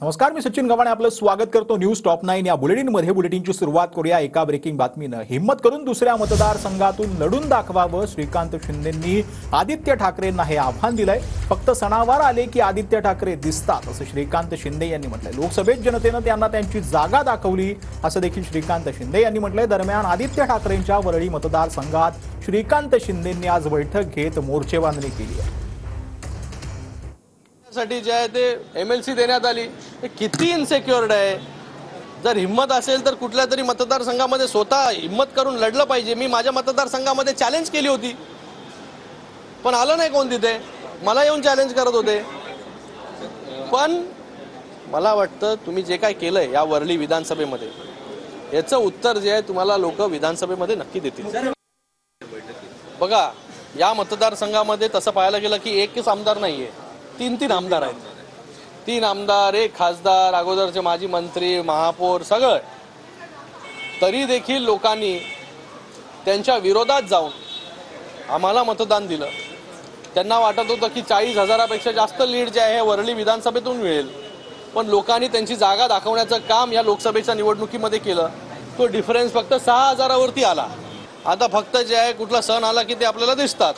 नमस्कार, मी सचिन गव्हाणे आपलं स्वागत करतो न्यूज टॉप 9 या बुलेटिनमध्ये। बुलेटिनची सुरुवात करूया एका ब्रेकिंग बातमीनं। हिम्मत करून दुसऱ्या मतदारसंघातून लढून दाखवावं, श्रीकांत शिंदेंनी आदित्य ठाकरेंना हे आव्हान दिलंय। फक्त सणावार आले की आदित्य ठाकरे दिसतात असं श्रीकांत शिंदे यांनी म्हटलंय। लोकसभेत जनतेनं त्यांना त्यांची जागा दाखवली असं देखील श्रीकांत शिंदे यांनी म्हटलंय। दरम्यान आदित्य ठाकरेंच्या वरळी मतदारसंघात श्रीकांत शिंदेंनी आज बैठक घेत मोर्चेबांधणी केली आहे। साठी जे आहे ते एमएलसी देण्यात आली, किती इनसिक्युअर्ड आहे। जर हिम्मत असेल तर कुठल्या तरी मतदारसंघामध्ये स्वतः हिम्मत करून लढलं पाहिजे। मी माझ्या मतदारसंघामध्ये चॅलेंज केली होती, पण आलं नाही कोण तिथे। मला येऊन चॅलेंज करत होते, पण मला वाटतं तुम्ही जे काय केलंय या वरळी विधानसभेमध्ये याचं उत्तर जे आहे तुम्हाला लोक विधानसभेमध्ये नक्की देतील। बघा, या मतदारसंघामध्ये तसं पाहायला गेलं की एकच आमदार नाहीये, तीन आमदार आहेत। 3 आमदार, 1 खासदार, अगोदरचे माजी मंत्री, महापौर, सगळं। तरी देखील लोकांनी त्यांच्या विरोधात जाऊन आम्हाला मतदान दिलं। त्यांना वाटत होतं की 40,000पेक्षा जास्त लीड जे आहे वरळी विधानसभेतून मिळेल, पण लोकांनी त्यांची जागा दाखवण्याचं काम या लोकसभेच्या निवडणुकीमध्ये केलं। तो डिफरन्स फक्त 6,000वरती आला। आता फक्त जे आहे कुठला सण आला की ते आपल्याला दिसतात।